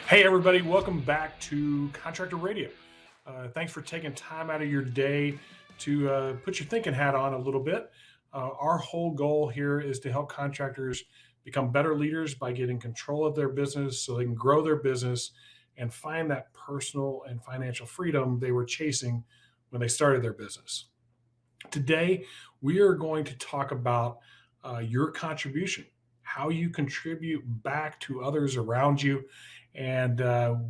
Hey, everybody, welcome back to Contractor Radio. Thanks for taking time out of your day to put your thinking hat on a little bit. Our whole goal here is to help contractors become better leaders by getting control of their business so they can grow their business and find that personal and financial freedom they were chasing when they started their business. Today, we are going to talk about your contribution, how you contribute back to others around you. And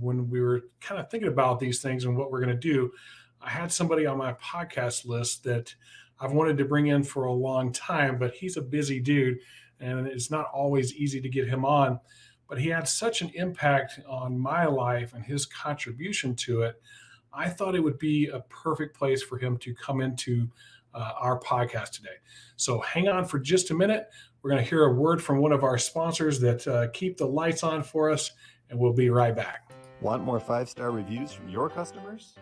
when we were kind of thinking about these things and what we're going to do, I had somebody on my podcast list that I've wanted to bring in for a long time, but he's a busy dude and it's not always easy to get him on. But he had such an impact on my life and his contribution to it. I thought it would be a perfect place for him to come into our podcast today. So hang on for just a minute. We're going to hear a word from one of our sponsors that keep the lights on for us, and we'll be right back. Want more 5-star reviews from your customers?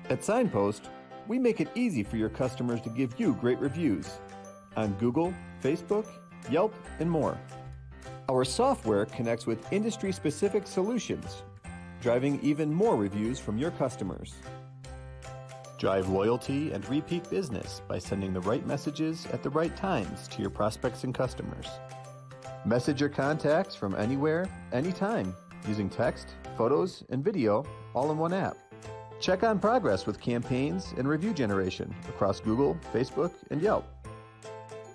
At Signpost, we make it easy for your customers to give you great reviews on Google, Facebook, Yelp, and more. Our software connects with industry-specific solutions, driving even more reviews from your customers. Drive loyalty and repeat business by sending the right messages at the right times to your prospects and customers. Message your contacts from anywhere, anytime, using text, photos, and video all in one app. Check on progress with campaigns and review generation across Google, Facebook, and Yelp.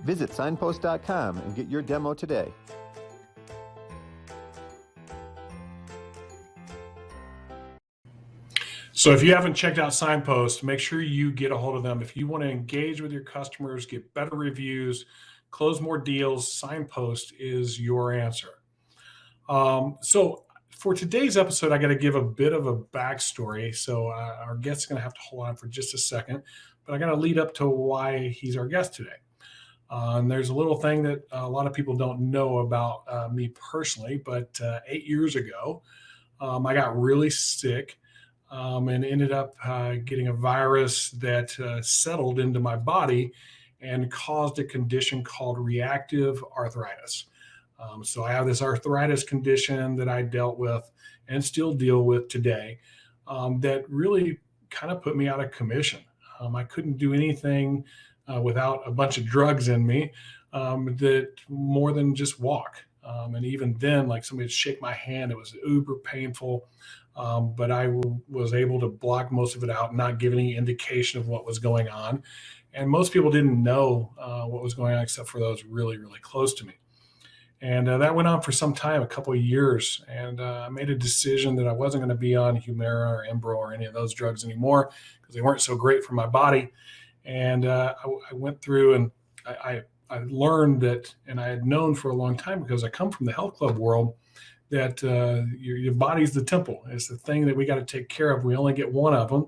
Visit signpost.com and get your demo today. So if you haven't checked out Signpost, make sure you get a hold of them. If you want to engage with your customers, get better reviews, close more deals, Signpost is your answer. So for today's episode, I got to give a bit of a backstory. So our guest's going to have to hold on for just a second, but I got to lead up to why he's our guest today. And there's a little thing that a lot of people don't know about me personally, but 8 years ago, I got really sick. And ended up getting a virus that settled into my body and caused a condition called reactive arthritis. So I have this arthritis condition that I dealt with and still deal with today that really kind of put me out of commission. I couldn't do anything without a bunch of drugs in me that more than just walk. And even then, like somebody would shake my hand, it was uber painful. But I was able to block most of it out, not give any indication of what was going on. And most people didn't know what was going on except for those really, really close to me. And that went on for some time, a couple of years. And I made a decision that I wasn't going to be on Humira or Embro or any of those drugs anymore because they weren't so great for my body. And I went through and I learned that, and I had known for a long time because I come from the health club world, that your body's the temple. It's the thing that we got to take care of. We only get one of them.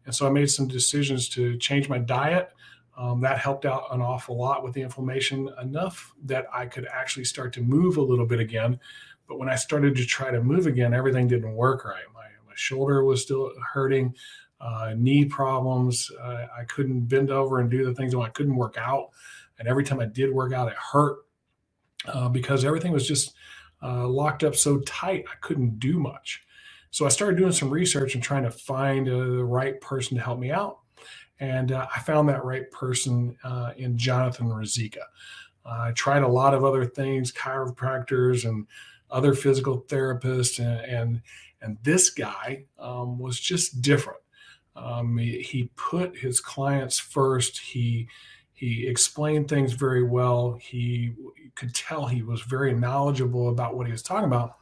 And so I made some decisions to change my diet. That helped out an awful lot with the inflammation, enough that I could actually start to move a little bit again. But when I started to try to move again, everything didn't work right. My shoulder was still hurting, knee problems. I couldn't bend over and do the things. I couldn't work out. And every time I did work out, it hurt because everything was just locked up so tight, I couldn't do much. So I started doing some research and trying to find the right person to help me out. And I found that right person in Jonathan Ruzicka. I tried a lot of other things, chiropractors and other physical therapists, and this guy was just different. He put his clients first. He explained things very well. You could tell he was very knowledgeable about what he was talking about.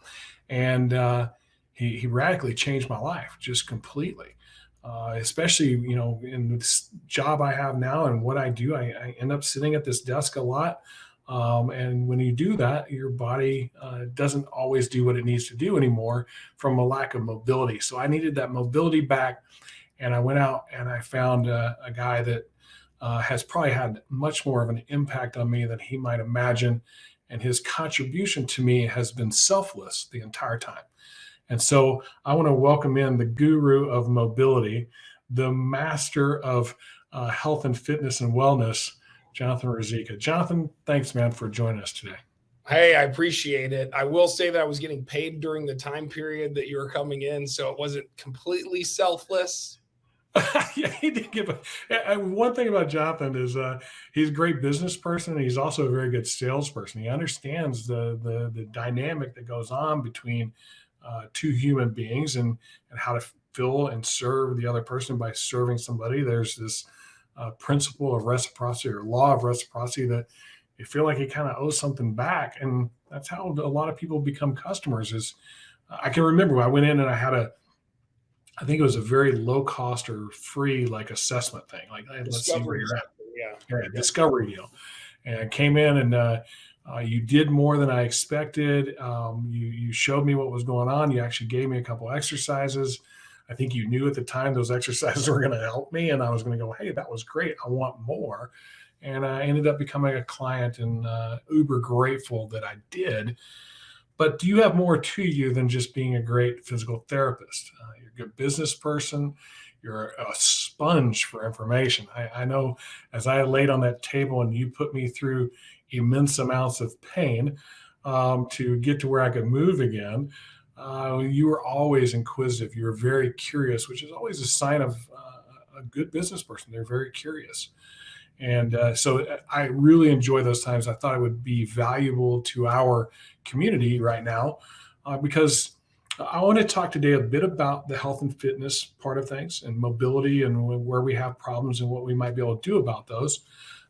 And he radically changed my life just completely. Especially, in this job I have now and what I do, I end up sitting at this desk a lot. And when you do that, your body doesn't always do what it needs to do anymore from a lack of mobility. So I needed that mobility back. And I went out and I found a guy that has probably had much more of an impact on me than he might imagine. And his contribution to me has been selfless the entire time. And so I want to welcome in the guru of mobility, the master of health and fitness and wellness, Jonathan Ruzicka. Jonathan, thanks, man, for joining us today. Hey, I appreciate it. I will say that I was getting paid during the time period that you were coming in, so it wasn't completely selfless. Yeah, he did give one thing about Jonathan is he's a great business person. And he's also a very good salesperson. He understands the dynamic that goes on between two human beings and how to fill and serve the other person by serving somebody. There's this principle of reciprocity or law of reciprocity that you feel like you kind of owe something back, and that's how a lot of people become customers. Is I can remember when I went in and I think it was a very low cost or free like assessment thing. Like, hey, let's see where Discovery, you're at. yeah. Yeah, discovery deal. And I came in and you did more than I expected. You showed me what was going on. You actually gave me a couple exercises. I think you knew at the time those exercises were going to help me, and I was going to go, hey, that was great. I want more. And I ended up becoming a client and uber grateful that I did. But do you have more to you than just being a great physical therapist? You're a good business person. You're a sponge for information. I know as I laid on that table and you put me through immense amounts of pain to get to where I could move again, you were always inquisitive. You were very curious, which is always a sign of a good business person. They're very curious. And so I really enjoy those times. I thought it would be valuable to our community right now because I want to talk today a bit about the health and fitness part of things and mobility and where we have problems and what we might be able to do about those.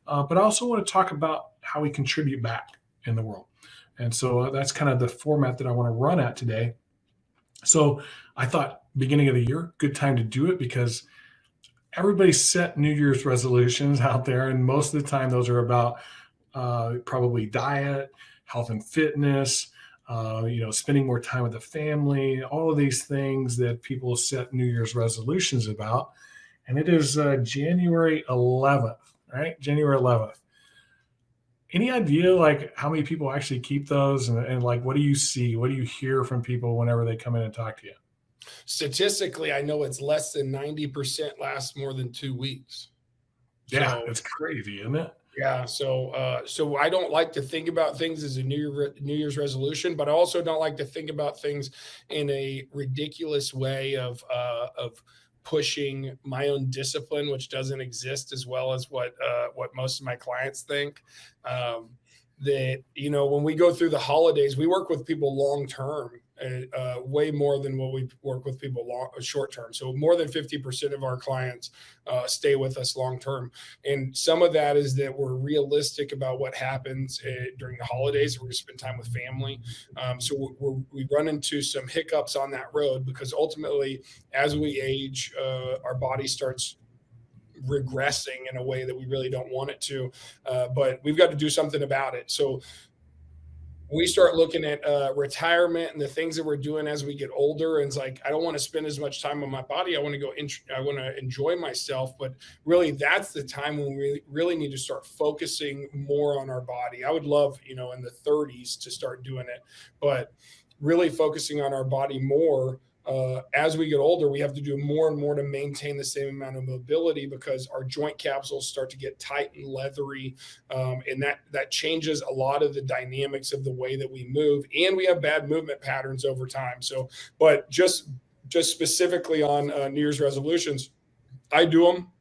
But I also want to talk about how we contribute back in the world. And so that's kind of the format that I want to run at today. So I thought beginning of the year, good time to do it because everybody set New Year's resolutions out there, and most of the time those are about probably diet, health and fitness, spending more time with the family, all of these things that people set New Year's resolutions about. And it is January 11th, right? January 11th. Any idea like how many people actually keep those and like what do you see? What do you hear from people whenever they come in and talk to you? Statistically, I know it's less than 90% lasts more than 2 weeks. Yeah, So it's crazy, isn't it? yeah, so I don't like to think about things as a New Year's resolution, but I also don't like to think about things in a ridiculous way of pushing my own discipline, which doesn't exist as well as what most of my clients think. That when we go through the holidays, we work with people long term, way more than what we work with people short term. So more than 50% of our clients stay with us long term, and some of that is that we're realistic about what happens during the holidays. We're going to spend time with family, so we run into some hiccups on that road because ultimately, as we age, our body starts regressing in a way that we really don't want it to, but we've got to do something about it. So we start looking at retirement and the things that we're doing as we get older. And it's like, I don't want to spend as much time on my body. I want to enjoy myself. But really, that's the time when we really need to start focusing more on our body. I would love, in the 30s to start doing it, but really focusing on our body more. As we get older, we have to do more and more to maintain the same amount of mobility because our joint capsules start to get tight and leathery, and that changes a lot of the dynamics of the way that we move, and we have bad movement patterns over time. So, but just specifically on New Year's resolutions, I do them.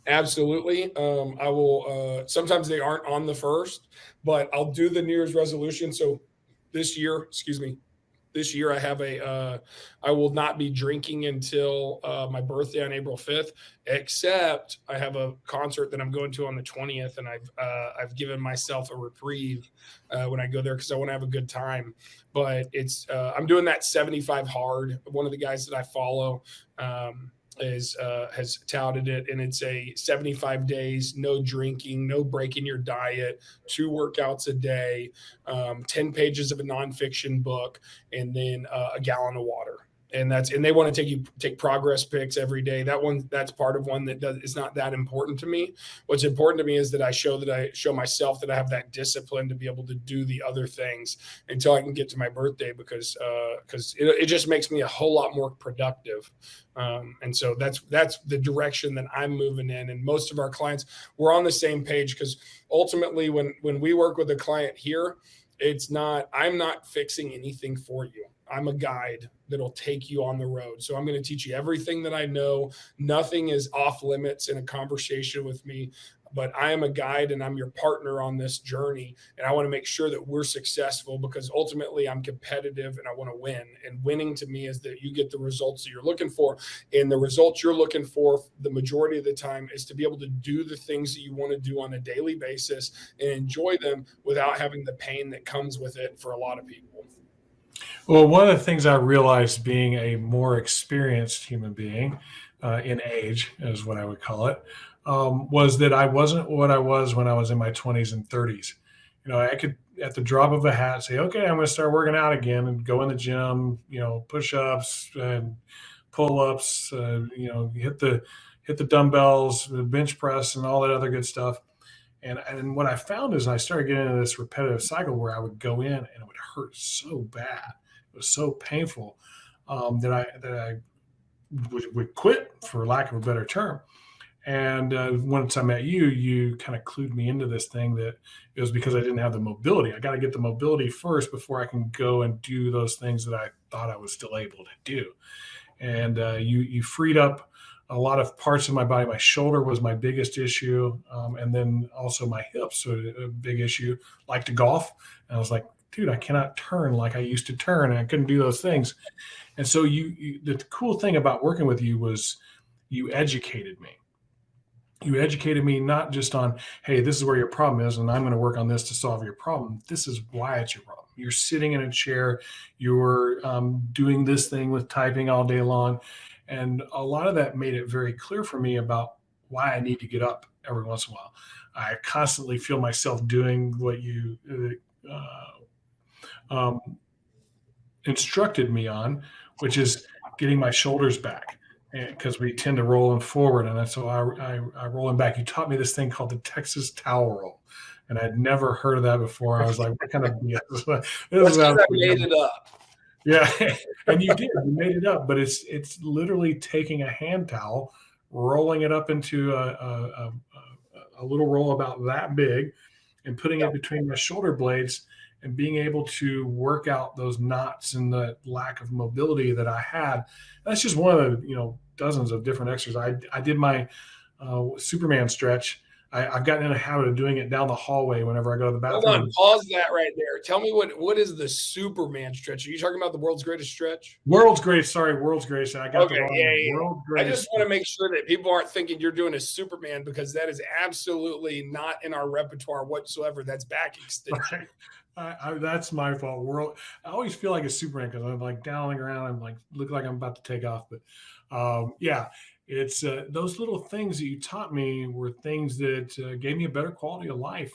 Absolutely. I will. Sometimes they aren't on the first, but I'll do the New Year's resolution. So this year, I have I will not be drinking until my birthday on April 5th, except I have a concert that I'm going to on the 20th, and I've given myself a reprieve when I go there because I want to have a good time. But I'm doing that 75 hard. One of the guys that I follow has touted it, and it's a 75 days, no drinking, no breaking your diet, 2 workouts a day, 10 pages of a nonfiction book, and then a gallon of water. And they want to take progress pics every day. That's part of one that is not that important to me. What's important to me is that I show myself that I have that discipline to be able to do the other things until I can get to my birthday because it just makes me a whole lot more productive. And so that's the direction that I'm moving in. And most of our clients, we're on the same page because ultimately when we work with a client here, I'm not fixing anything for you. I'm a guide that'll take you on the road. So I'm going to teach you everything that I know. Nothing is off limits in a conversation with me, but I am a guide and I'm your partner on this journey. And I want to make sure that we're successful, because ultimately I'm competitive and I want to win. And winning to me is that you get the results that you're looking for. And the results you're looking for the majority of the time is to be able to do the things that you want to do on a daily basis and enjoy them without having the pain that comes with it for a lot of people. Well, one of the things I realized being a more experienced human being in age, is what I would call it, was that I wasn't what I was when I was in my 20s and 30s. I could, at the drop of a hat, say, okay, I'm going to start working out again and go in the gym, push ups and pull ups, hit the dumbbells, the bench press, and all that other good stuff. And what I found is I started getting into this repetitive cycle where I would go in and it would hurt so bad. It was so painful that I would quit, for lack of a better term. And once I met you, you kind of clued me into this thing that it was because I didn't have the mobility. I got to get the mobility first before I can go and do those things that I thought I was still able to do. And you freed up a lot of parts of my body. My shoulder was my biggest issue, and then also my hips were a big issue. Like to golf, and I was like, dude, I cannot turn like I used to turn, and I couldn't do those things. And so the cool thing about working with you was you educated me. You educated me not just on, hey, this is where your problem is, and I'm going to work on this to solve your problem. This is why it's your problem. You're sitting in a chair, you're doing this thing with typing all day long. And a lot of that made it very clear for me about why I need to get up every once in a while. I constantly feel myself doing what you instructed me on, which is getting my shoulders back, because we tend to roll them forward. And so I roll them back. You taught me this thing called the Texas towel roll. And I'd never heard of that before. I was like, what kind of BS? That's because I made it up. Yeah, and you did. You made it up, but it's literally taking a hand towel, rolling it up into a little roll about that big, and putting it between my shoulder blades, and being able to work out those knots and the lack of mobility that I had. That's just one of the dozens of different exercises. I did my Superman stretch. I've gotten in a habit of doing it down the hallway whenever I go to the bathroom. Hold on, pause that right there. Tell me what is the Superman stretch? Are you talking about the world's greatest stretch? World's greatest. Sorry, world's greatest. I got the wrong. Yeah. World's greatest. I just want to make sure that people aren't thinking you're doing a Superman, because that is absolutely not in our repertoire whatsoever. That's back extension. That's my fault. I always feel like a Superman because I'm like dowling around. I'm like, look like I'm about to take off. But yeah, it's those little things that you taught me were things that gave me a better quality of life.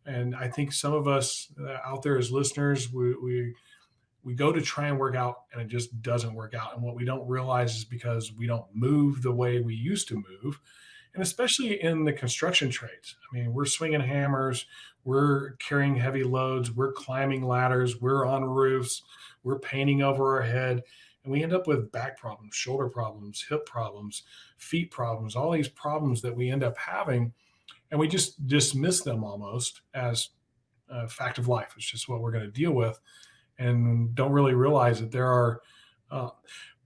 And I think some of us out there as listeners, we go to try and work out and it just doesn't work out. And what we don't realize is because we don't move the way we used to move. And especially in the construction trades. I mean, we're swinging hammers, we're carrying heavy loads, we're climbing ladders, we're on roofs, we're painting over our head, and we end up with back problems, shoulder problems, hip problems, feet problems, all these problems that we end up having, and we just dismiss them almost as a fact of life. It's just what we're going to deal with, and don't really realize that there are.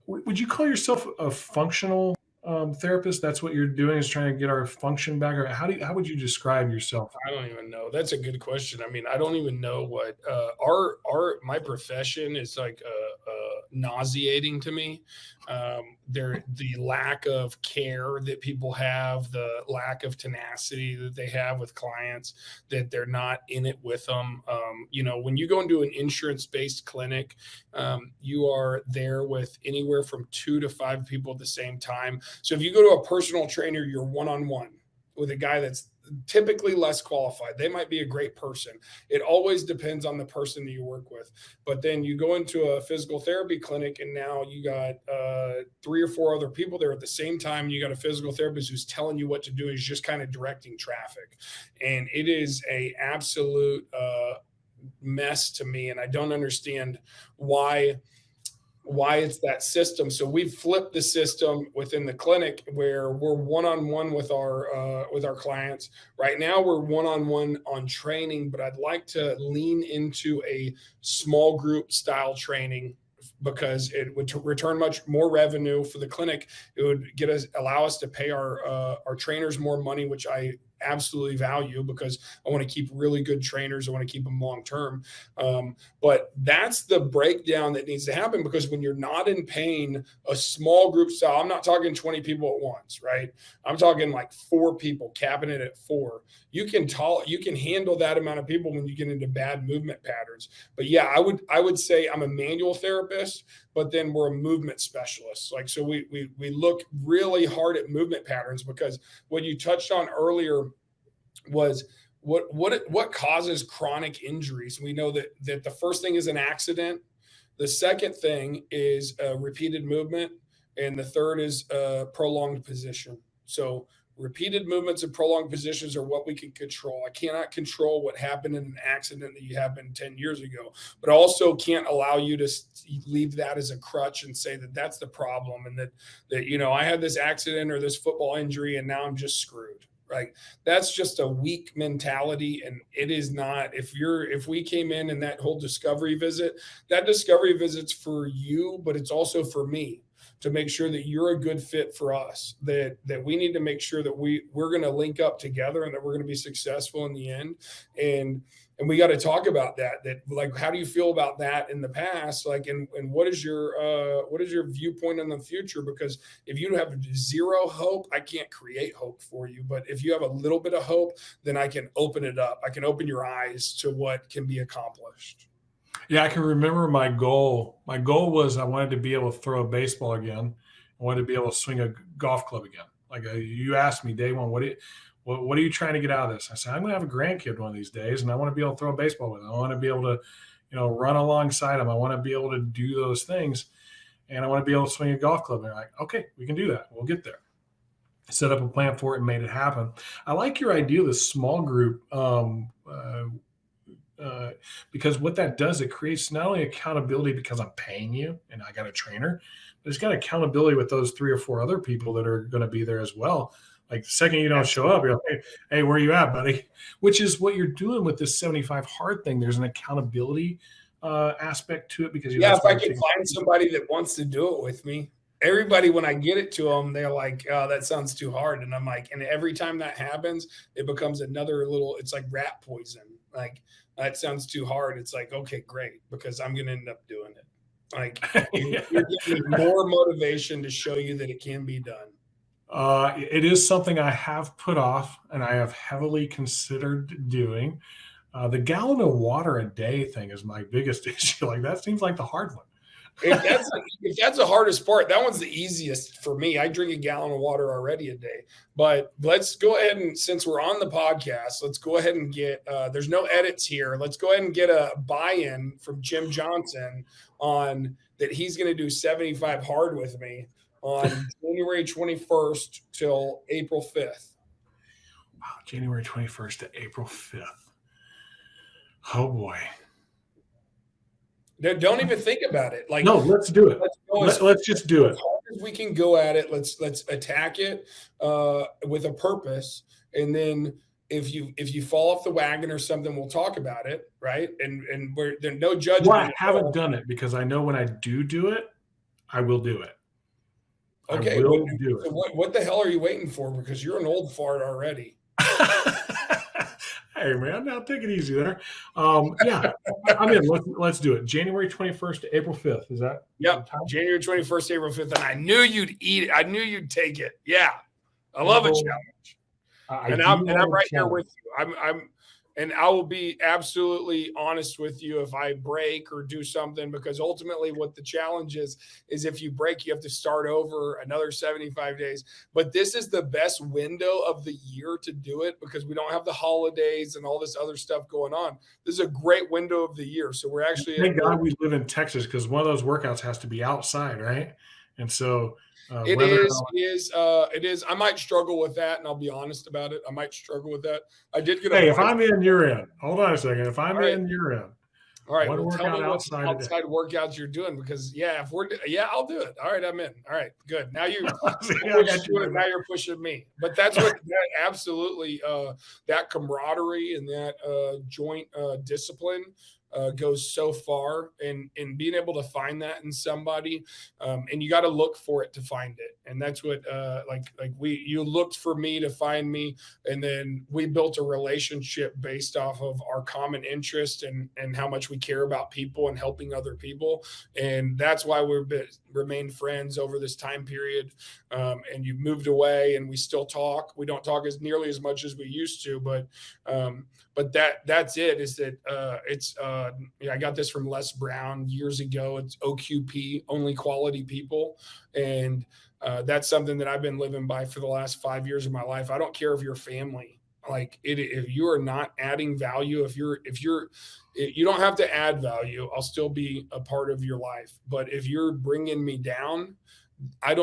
Would you call yourself a functional therapist? That's what you're doing, is trying to get our function back, or how would you describe yourself? I don't even know. That's a good question. I mean, I don't even know what my profession is like nauseating to me. The lack of care that people have, the lack of tenacity that they have with clients, that they're not in it with them. When you go into an insurance-based clinic, you are there with anywhere from 2 to 5 people at the same time. So if you go to a personal trainer, you're one-on-one with a guy that's typically less qualified. They might be a great person. It always depends on the person that you work with. But then you go into a physical therapy clinic and now you got 3 or 4 other people there at the same time. You got a physical therapist who's telling you what to do. He's just kind of directing traffic. And it is a absolute mess to me. And I don't understand why why it's that system. So we've flipped the system within the clinic where we're one-on-one with our clients. Right now we're one-on-one on training, but I'd like to lean into a small group style training because it would return much more revenue for the clinic. It would allow us to pay our trainers more money, which I absolutely value because I want to keep really good trainers. I want to keep them long term. But that's the breakdown that needs to happen, because when you're not in pain, a small group style, I'm not talking 20 people at once, right? I'm talking like 4 people, capping it at 4. You can handle that amount of people when you get into bad movement patterns. But yeah, I would say I'm a manual therapist, but then we're a movement specialist. Like, so we look really hard at movement patterns, because what you touched on earlier was what causes chronic injuries. We know that the first thing is an accident, the second thing is repeated movement, and the third is prolonged position. So repeated movements and prolonged positions are what we can control. I cannot control what happened in an accident that you happened 10 years ago, but I also can't allow you to leave that as a crutch and say that that's the problem, and that I had this accident or this football injury and now I'm just screwed. Right. That's just a weak mentality. And it is not. If we came in and that whole discovery visit's for you, but it's also for me to make sure that you're a good fit for us, that we need to make sure that we're going to link up together and that we're going to be successful in the end. And we got to talk about that, like, how do you feel about that in the past? Like, and what is your viewpoint on the future? Because if you have zero hope, I can't create hope for you. But if you have a little bit of hope, then I can open it up. I can open your eyes to what can be accomplished. Yeah, I can remember my goal. My goal was I wanted to be able to throw a baseball again. I wanted to be able to swing a golf club again. Like, you asked me day one, what are you trying to get out of this? I said, I'm going to have a grandkid one of these days, and I want to be able to throw a baseball with him. I want to be able to, run alongside him. I want to be able to do those things, and I want to be able to swing a golf club. And they're like, okay, we can do that. We'll get there. Set up a plan for it and made it happen. I like your idea of the small group, because what that does, it creates not only accountability because I'm paying you and I got a trainer, but it's got accountability with those 3 or 4 other people that are going to be there as well. Like, the second you don't show up, you're like, hey, where are you at, buddy? Which is what you're doing with this 75 hard thing. There's an accountability aspect to it, because if I can find somebody that wants to do it with me. Everybody, when I get it to them, they're like, oh, that sounds too hard. And I'm like, and every time that happens, it becomes another it's like rat poison. Like, that sounds too hard. It's like, okay, great, because I'm going to end up doing it. Like, you're giving me more motivation to show you that it can be done. It is something I have put off and I have heavily considered doing. The gallon of water a day thing is my biggest issue. Like, that seems like the hard one. If that's the hardest part, that one's the easiest for me. I drink a gallon of water already a day. But let's go ahead and, since we're on the podcast, let's go ahead and get there's no edits here. Let's go ahead and get a buy-in from Jim Johnson on that he's going to do 75 hard with me on January 21st till April 5th. Wow, January 21st to April 5th. Oh boy. Don't even think about it. Like, no, let's do it. Let's just do it. As hard as we can go at it. Let's attack it with a purpose. And then if you fall off the wagon or something, we'll talk about it, right? And there's no judgment. Well, I haven't done it because I know when I do it, I will do it. Okay, so what the hell are you waiting for? Because you're an old fart already. Hey man, now take it easy there. Yeah, I'm in. Let's do it. January 21st to April 5th. Is that? Yep. January 21st, April 5th. And I knew you'd eat it. I knew you'd take it. Yeah. I love a challenge. I'm right here with you. And I will be absolutely honest with you if I break or do something, because ultimately what the challenge is if you break, you have to start over another 75 days. But this is the best window of the year to do it, because we don't have the holidays and all this other stuff going on. This is a great window of the year. So we're actually – Thank God we live in Texas, because one of those workouts has to be outside, right? And so – It is. I might struggle with that, and I'll be honest about it. I might struggle with that. I did get. Hey, if I'm in, you're in. Hold on a second. If I'm in, you're in. All right. One Well, tell workout me what outside a day. outside workouts you're doing, because I'll do it. All right, I'm in. All right, good. Now See, I got you, now you're pushing me. But that's what that absolutely that camaraderie and that joint discipline goes so far, and being able to find that in somebody, and you got to look for it to find it. And that's what you looked for me to find me, and then we built a relationship based off of our common interest and how much we care about people and helping other people. And that's why we've remained friends over this time period. And you moved away, and we still talk. We don't talk as nearly as much as we used to, but that's it. Is that I got this from Les Brown years ago. It's OQP, only quality people, and that's something that I've been living by for the last 5 years of my life. I don't care if you're family. Like if you are not adding value, if you don't have to add value, I'll still be a part of your life. But if you're bringing me down, I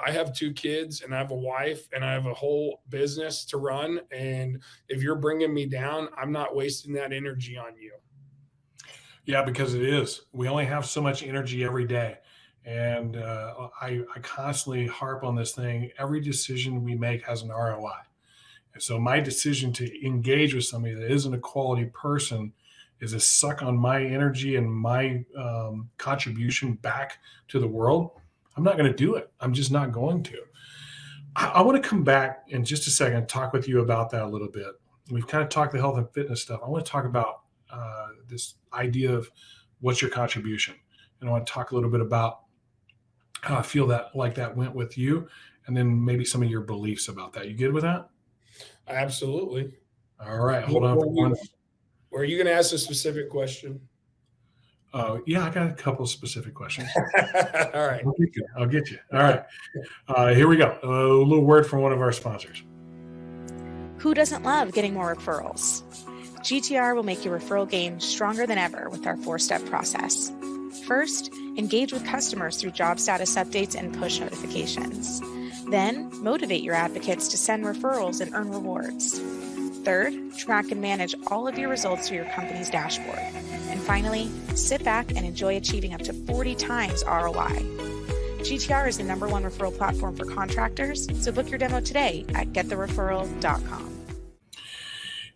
have 2 kids, and I have a wife, and I have a whole business to run. And if you're bringing me down, I'm not wasting that energy on you. Yeah, because it is. We only have so much energy every day. And I constantly harp on this thing. Every decision we make has an ROI. And so my decision to engage with somebody that isn't a quality person is to suck on my energy and my contribution back to the world. I'm not going to do it. I'm just not going to. I want to come back in just a second and talk with you about that a little bit. We've kind of talked the health and fitness stuff. I want to talk about this idea of what's your contribution. And I want to talk a little bit about how I feel that went with you, and then maybe some of your beliefs about that. You good with that? Absolutely. All right. Hold on for one. Are you going to ask a specific question? Yeah, I got a couple of specific questions. All right. I'll get you. All right. Here we go. A little word from one of our sponsors. Who doesn't love getting more referrals? GTR will make your referral game stronger than ever with our 4-step process. First, engage with customers through job status updates and push notifications. Then, motivate your advocates to send referrals and earn rewards. Third, track and manage all of your results through your company's dashboard. And finally, sit back and enjoy achieving up to 40 times ROI. GTR is the #1 referral platform for contractors, so book your demo today at getthereferral.com.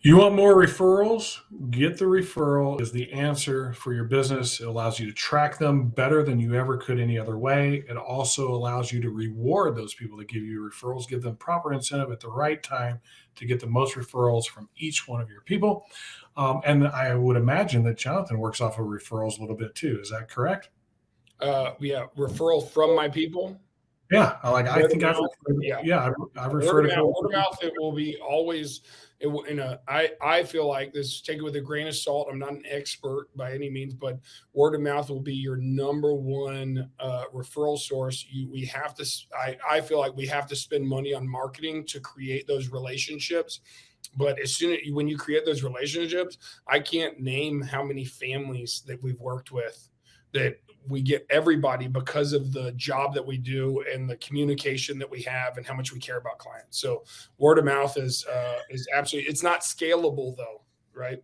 You want more referrals? Get the Referral is the answer for your business. It allows you to track them better than you ever could any other way. It also allows you to reward those people that give you referrals, give them proper incentive at the right time to get the most referrals from each one of your people. And I would imagine that Jonathan works off of referrals a little bit too. Is that correct? Yeah, referrals from my people. Yeah, I've referred to word of mouth. It will be always. I feel like this. Take it with a grain of salt. I'm not an expert by any means, but word of mouth will be your #1 referral source. I feel like we have to spend money on marketing to create those relationships. But when you create those relationships, I can't name how many families that we've worked with that we get everybody because of the job that we do and the communication that we have and how much we care about clients. So word of mouth is absolutely, it's not scalable though, right?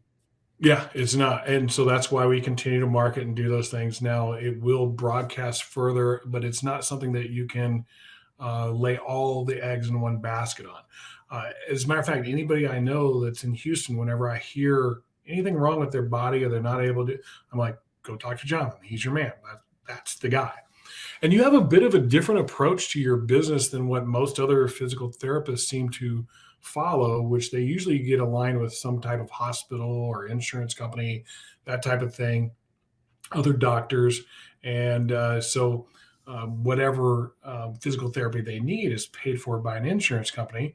Yeah, it's not. And so that's why we continue to market and do those things. Now it will broadcast further, but it's not something that you can lay all the eggs in one basket on. As a matter of fact, anybody I know that's in Houston, whenever I hear anything wrong with their body or they're not able to, I'm like, go talk to Jonathan. He's your man. That's the guy. And you have a bit of a different approach to your business than what most other physical therapists seem to follow, which they usually get aligned with some type of hospital or insurance company, that type of thing, other doctors. And so whatever physical therapy they need is paid for by an insurance company.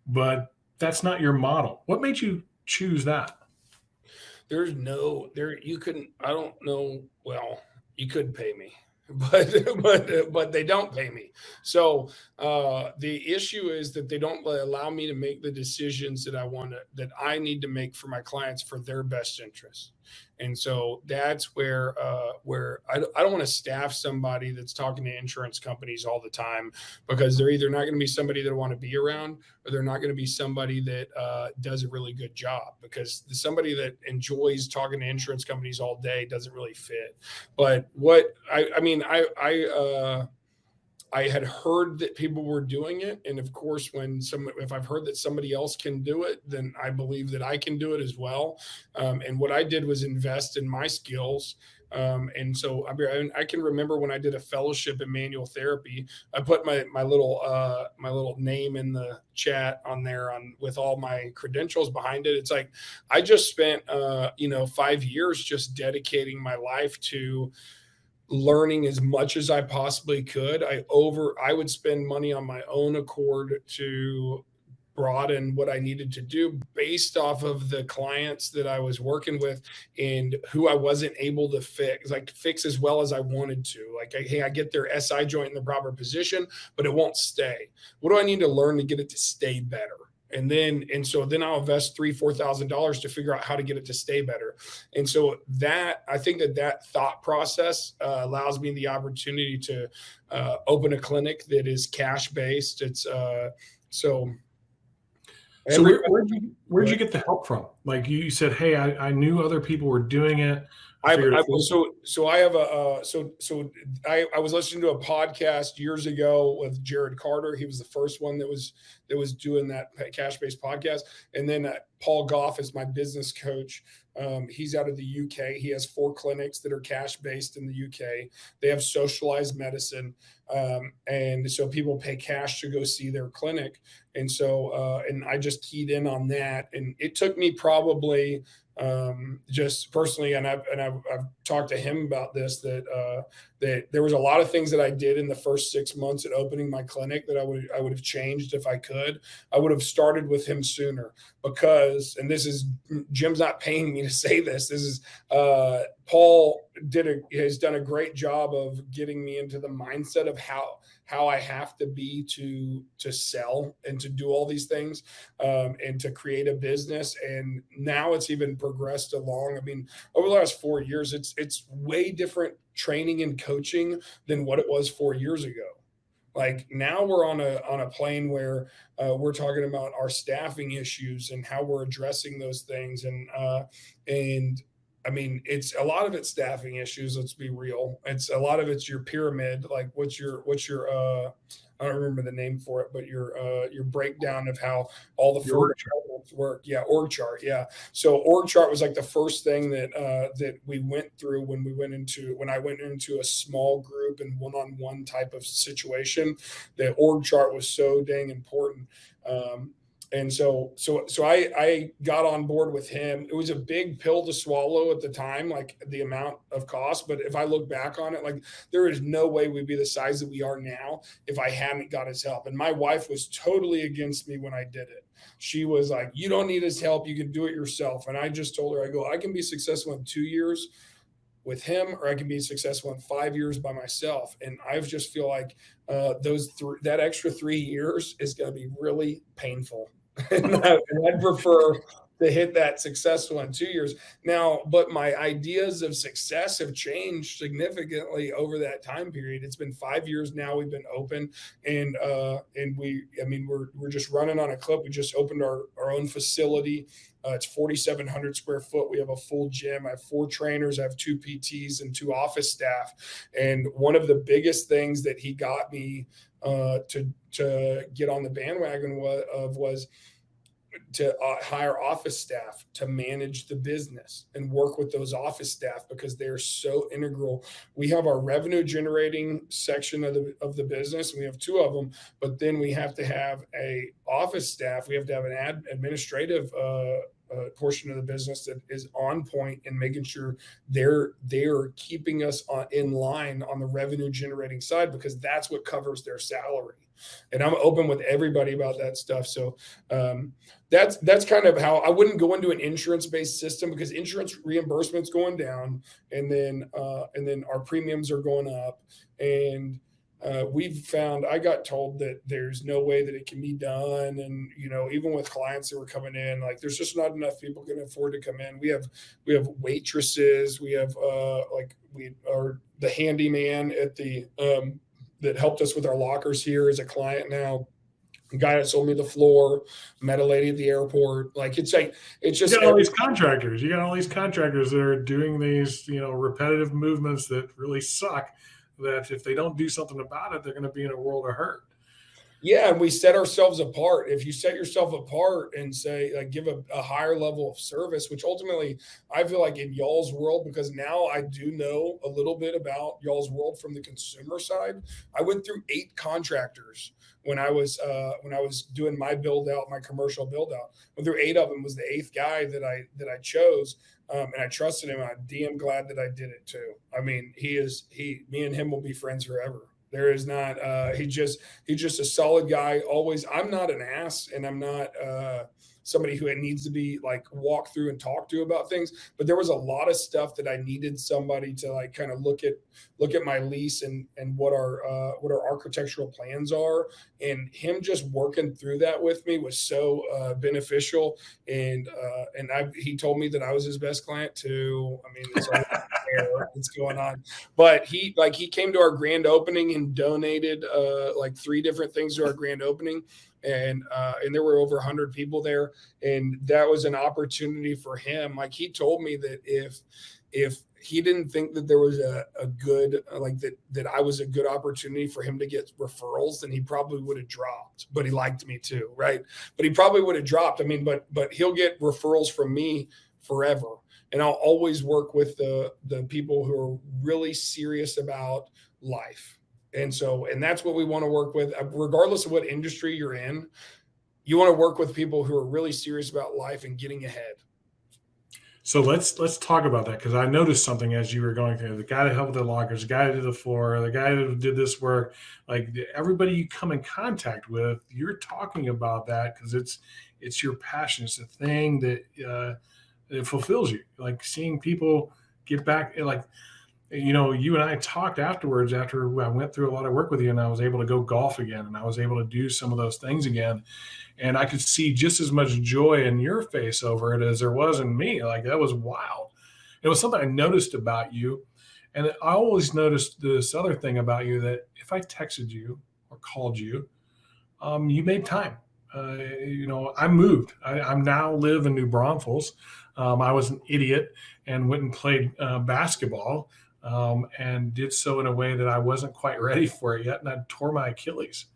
But that's not your model. What made you choose that? You couldn't pay me. but they don't pay me. So the issue is that they don't allow me to make the decisions that I need to make for my clients for their best interest. And so that's where I don't want to staff somebody that's talking to insurance companies all the time, because they're either not going to be somebody that I want to be around, or they're not going to be somebody that does a really good job, because somebody that enjoys talking to insurance companies all day doesn't really fit. But what I mean, I had heard that people were doing it. And of course, if I've heard that somebody else can do it, then I believe that I can do it as well. And what I did was invest in my skills. And so I can remember when I did a fellowship in manual therapy, I put my little name in the chat on there with all my credentials behind it. It's like, I just spent, 5 years just dedicating my life to learning as much as I possibly could. I would spend money on my own accord to broaden what I needed to do based off of the clients that I was working with and who I wasn't able to fix as well as I wanted to. Like, hey, I get their SI joint in the proper position, but it won't stay. What do I need to learn to get it to stay better? And so then I'll invest $3,000-$4,000 to figure out how to get it to stay better. And so I think that thought process allows me the opportunity to open a clinic that is cash based. It's so where'd you get the help from? Like you said, hey, I knew other people were doing it. I was listening to a podcast years ago with Jared Carter. He was the first one that was doing that cash-based podcast. And then Paul Goff is my business coach. He's out of the UK. He has 4 clinics that are cash-based in the UK. They have socialized medicine. And so people pay cash to go see their clinic. And so, and I just keyed in on that. And it took me probably, just personally, and I've talked to him about this, that there was a lot of things that I did in the first 6 months at opening my clinic that I would have changed if I could. I would have started with him sooner, because, and this is, Jim's not paying me to say this. This is Paul has done a great job of getting me into the mindset of how I have to be to sell and to do all these things, and to create a business. And now it's even progressed along. I mean, over the last 4 years, it's way different training and coaching than what it was 4 years ago. Like, now we're on a plane where we're talking about our staffing issues and how we're addressing those things. And I mean, it's a lot of it's staffing issues. Let's be real. It's a lot of it's your pyramid. Like, what's your I don't remember the name for it, but your breakdown of how all the org chart work. Yeah, org chart. Yeah. So org chart was like the first thing that we went through when I went into a small group and one-on-one type of situation. The org chart was so dang important. And so I got on board with him. It was a big pill to swallow at the time, like the amount of cost. But if I look back on it, like, there is no way we'd be the size that we are now if I hadn't got his help. And my wife was totally against me when I did it. She was like, you don't need his help. You can do it yourself. And I just told her, I can be successful in 2 years with him, or I can be successful in 5 years by myself. And I just feel like that extra 3 years is going to be really painful. And I'd prefer to hit that successful in 2 years now. But my ideas of success have changed significantly over that time period. It's been 5 years now. We've been open, and we're just running on a clip. We just opened our own facility. It's 4,700 square foot. We have a full gym. I have 4 trainers. I have 2 PTs and 2 office staff. And one of the biggest things that he got me to get on the bandwagon was to hire office staff to manage the business and work with those office staff, because they're so integral. We have our revenue generating section of the business, and we have 2 of them, but then we have to have a office staff. We have to have an administrative a portion of the business that is on point and making sure they're keeping us in line on the revenue generating side, because that's what covers their salary. And I'm open with everybody about that stuff. So that's kind of how I wouldn't go into an insurance based system, because insurance reimbursement's going down, and then our premiums are going up. And I got told that there's no way that it can be done. And, even with clients that were coming in, like, there's just not enough people can afford to come in. We have waitresses. We have we are the handyman at the, that helped us with our lockers here is a client now. A guy that sold me the floor, met a lady at the airport. Like, it's just, you got all these contractors. You got all these contractors that are doing these, repetitive movements that really suck, that if they don't do something about it, they're going to be in a world of hurt. Yeah, and we set ourselves apart. If you set yourself apart and say, like, give a higher level of service, which ultimately I feel like in y'all's world, because now I do know a little bit about y'all's world from the consumer side. I went through 8 contracters when I was doing my build out, my commercial build out. Went through 8 of them, was the 8th guy that I chose. And I trusted him. I'm damn glad that I did it too. I mean, me and him will be friends forever. There is not, he's just a solid guy. Always. I'm not an ass, and I'm not somebody who needs to be like walk through and talk to about things. But there was a lot of stuff that I needed somebody to like kind of look at my lease and what our architectural plans are. And him just working through that with me was so beneficial. And he told me that I was his best client too. I mean, it's what's going on, but he came to our grand opening and donated like 3 different things to our grand opening. And there were over 100 people there. And that was an opportunity for him. Like, he told me that if he didn't think that there was a good, like that I was a good opportunity for him to get referrals, then he probably would have dropped. But he liked me too, right? But he probably would have dropped. I mean, but he'll get referrals from me forever. And I'll always work with the people who are really serious about life. And that's what we want to work with, regardless of what industry you're in. You want to work with people who are really serious about life and getting ahead. So let's talk about that, because I noticed something as you were going through. The guy that helped with the lockers, the guy that did the floor, the guy that did this work, like everybody you come in contact with, you're talking about that because it's your passion. It's the thing that it fulfills you. Like seeing people get back, like, you and I talked afterwards after I went through a lot of work with you, and I was able to go golf again, and I was able to do some of those things again. And I could see just as much joy in your face over it as there was in me. Like, that was wild. It was something I noticed about you. And I always noticed this other thing about you, that if I texted you or called you, you made time. I moved. I now live in New Braunfels. I was an idiot and went and played basketball. And did so in a way that I wasn't quite ready for it yet. And I tore my Achilles.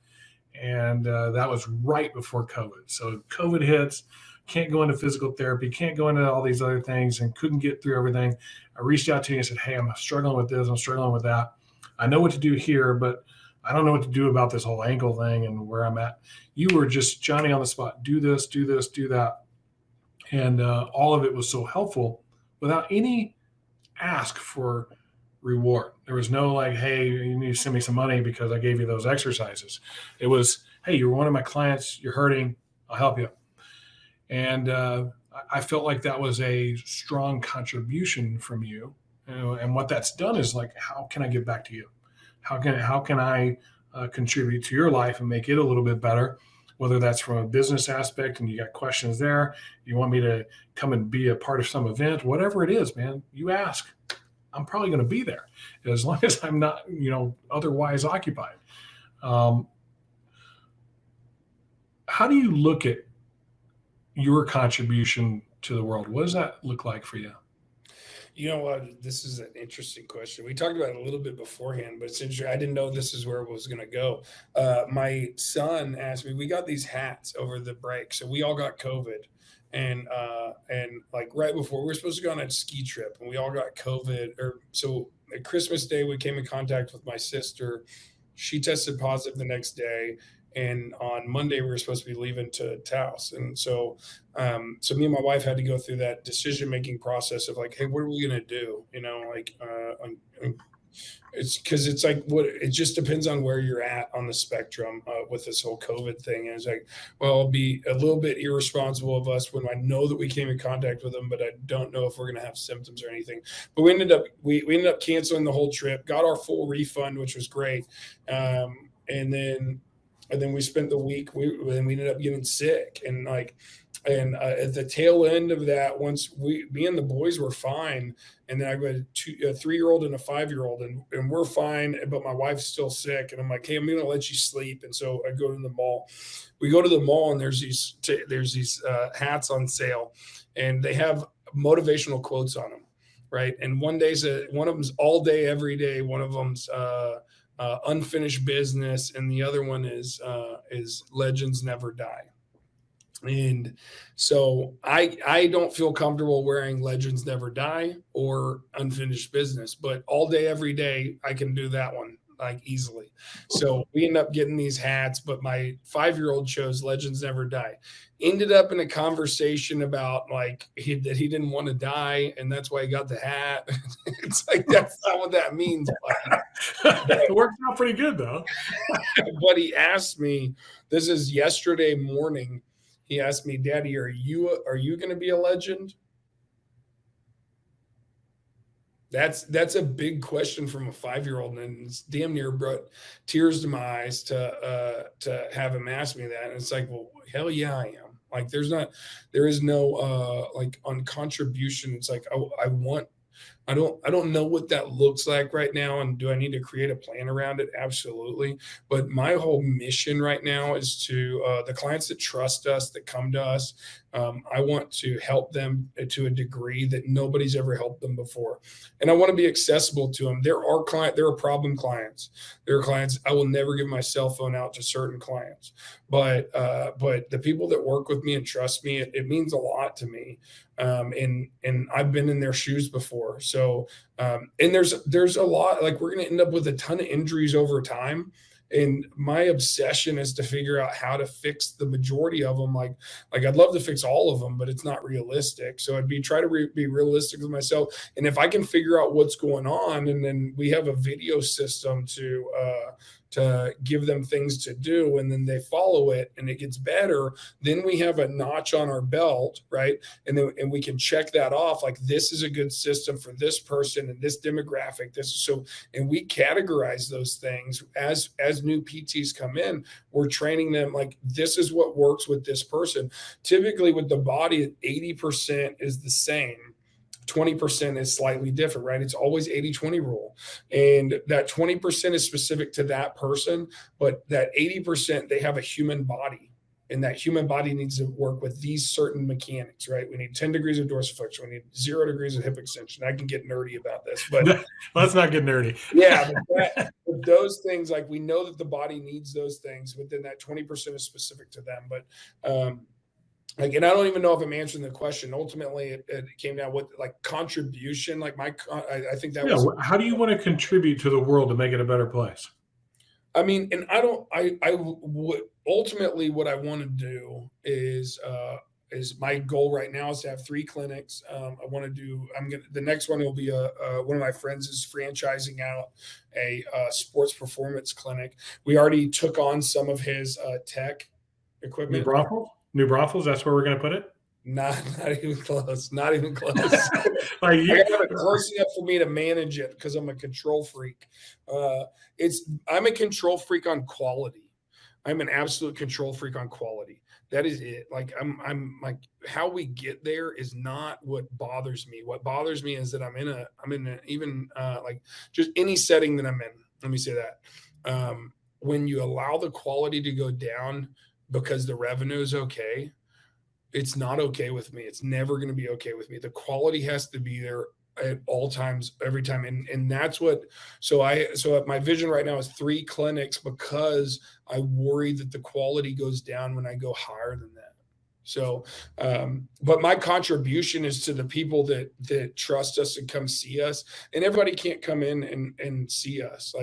And that was right before COVID. So COVID hits, can't go into physical therapy, can't go into all these other things, and couldn't get through everything. I reached out to you and said, hey, I'm struggling with this. I'm struggling with that. I know what to do here, but I don't know what to do about this whole ankle thing and where I'm at. You were just Johnny on the spot. Do this, do this, do that. And all of it was so helpful without any ask for reward. There was no like, hey, you need to send me some money because I gave you those exercises. It was, hey, you're one of my clients, you're hurting, I'll help you. And I felt like that was a strong contribution from you. And what that's done is like, how can I give back to you? How can I contribute to your life and make it a little bit better? Whether that's from a business aspect and you got questions there, you want me to come and be a part of some event, whatever it is, man, you ask. I'm probably going to be there as long as I'm not, otherwise occupied. How do you look at your contribution to the world? What does that look like for you? You know what? This is an interesting question. We talked about it a little bit beforehand, but it's interesting. I didn't know this is where it was going to go. My son asked me, we got these hats over the break. So we all got COVID. And like right before we were supposed to go on a ski trip, and we all got COVID. So at Christmas Day, we came in contact with my sister. She tested positive the next day. And on Monday, we were supposed to be leaving to Taos. And so, so me and my wife had to go through that decision-making process of like, hey, what are we going to do? It's because it's like it just depends on where you're at on the spectrum with this whole COVID thing. And it's like, well, it'll be a little bit irresponsible of us when I know that we came in contact with them, but I don't know if we're going to have symptoms or anything. But we ended up canceling the whole trip, got our full refund, which was great. And then we spent the week. We ended up getting sick, and at the tail end of that, once me and the boys were fine, and then I got a 3-year-old and a 5-year-old, and we're fine, but my wife's still sick, and I'm like, hey, I'm gonna let you sleep, and so I go to the mall. We go to the mall, and there's these hats on sale, and they have motivational quotes on them, right? And one of them's all day, every day. One of them's unfinished business, and the other one is legends never die. And so I don't feel comfortable wearing legends never die or unfinished business, but all day, every day, I can do that one like easily. So we end up getting these hats, but my 5-year-old chose legends never die. Ended up in a conversation about like that he didn't want to die, and that's why he got the hat. It's like, that's not what that means. It worked out pretty good though. But he asked me, this is yesterday morning, he asked me, Daddy, are you going to be a legend? That's a big question from a 5-year-old, and it's damn near brought tears to my eyes to have him ask me that. And it's like, well, hell yeah, I am. Like, there is no like on contribution. It's like I don't know what that looks like right now, and do I need to create a plan around it? Absolutely. But my whole mission right now is to the clients that trust us, that come to us. I want to help them to a degree that nobody's ever helped them before, and I want to be accessible to them. There are problem clients. There are clients I will never give my cell phone out to certain clients, but the people that work with me and trust me, it means a lot to me. And I've been in their shoes before. So, and there's a lot, like, we're going to end up with a ton of injuries over time. And my obsession is to figure out how to fix the majority of them. Like I'd love to fix all of them, but it's not realistic. So I'd try to be realistic with myself. And if I can figure out what's going on, and then we have a video system to give them things to do, and then they follow it and it gets better, then we have a notch on our belt, right? And we can check that off. Like, this is a good system for this person and this demographic. And we categorize those things as new PTs come in. We're training them like, this is what works with this person. Typically with the body, 80% is the same. 20% is slightly different, right? It's always 80-20 rule. And that 20% is specific to that person, but that 80%, they have a human body. And that human body needs to work with these certain mechanics, right? We need 10 degrees of dorsiflexion. We need 0 degrees of hip extension. I can get nerdy about this, but let's not get nerdy. Yeah, but those things, like, we know that the body needs those things, but then that 20% is specific to them. But and I don't even know if I'm answering the question. Ultimately, it came down with like contribution. Like I think that was. How do you want to contribute to the world to make it a better place? I mean, and ultimately what I want to do is my goal right now is to have 3 clinics. The next one will be one of my friends is franchising out a sports performance clinic. We already took on some of his tech equipment. New Braunfels, that's where we're going to put it? Not even close. Not even close. I have it close enough for me to manage it because I'm a control freak. I'm a control freak on quality. I'm an absolute control freak on quality. That is it. Like, I'm like, how we get there is not what bothers me. What bothers me is that I'm in even like just any setting that I'm in. Let me say that. When you allow the quality to go down because the revenue is okay, it's not okay with me. It's never going to be okay with me. The quality has to be there at all times, every time. And that's what, so my vision right now is 3 clinics, because I worry that the quality goes down when I go higher than that. So, but my contribution is to the people that trust us and come see us. And everybody can't come in and see us.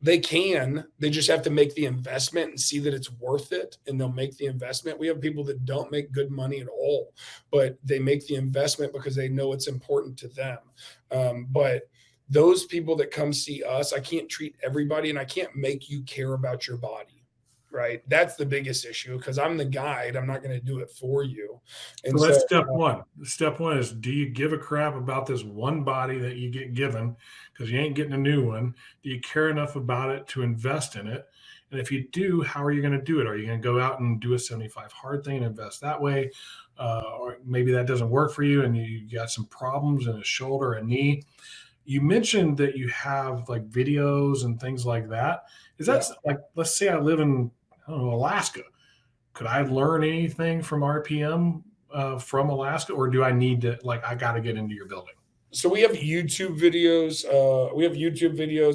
They just have to make the investment and see that it's worth it, and they'll make the investment. We have people that don't make good money at all, but they make the investment because they know it's important to them. But those people that come see us, I can't treat everybody, and I can't make you care about your body, right? That's the biggest issue, because I'm the guide. I'm not going to do it for you. And So that's step one. Step one is, do you give a crap about this one body that you get given because you ain't getting a new one? Do you care enough about it to invest in it? And if you do, how are you going to do it? Are you going to go out and do a 75 hard thing and invest that way? Or maybe that doesn't work for you and you got some problems in a shoulder, a knee. You mentioned that you have like videos and things like that. Is that like, let's say I live in, I don't know, Alaska. Could I learn anything from RPM from Alaska, or do I need to, like, I got to get into your building? So we have YouTube videos.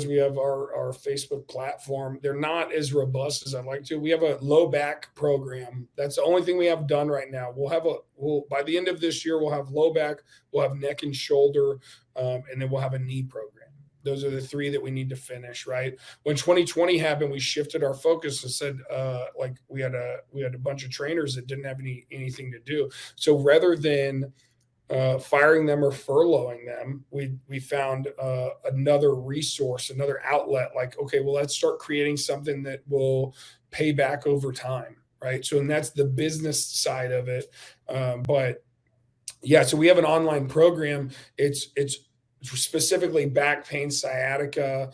We have our Facebook platform. They're not as robust as I'd like to. We have a low back program. That's the only thing we have done right now. We'll by the end of this year, we'll have low back, we'll have neck and shoulder, and then we'll have a knee program. Those are the three that we need to finish, right? When 2020 happened, we shifted our focus and said, like we had a bunch of trainers that didn't have anything to do. So rather than firing them or furloughing them, we found another resource, another outlet. Like, okay, well, let's start creating something that will pay back over time, right? So, and that's the business side of it. But yeah, so we have an online program. It's specifically back pain, sciatica,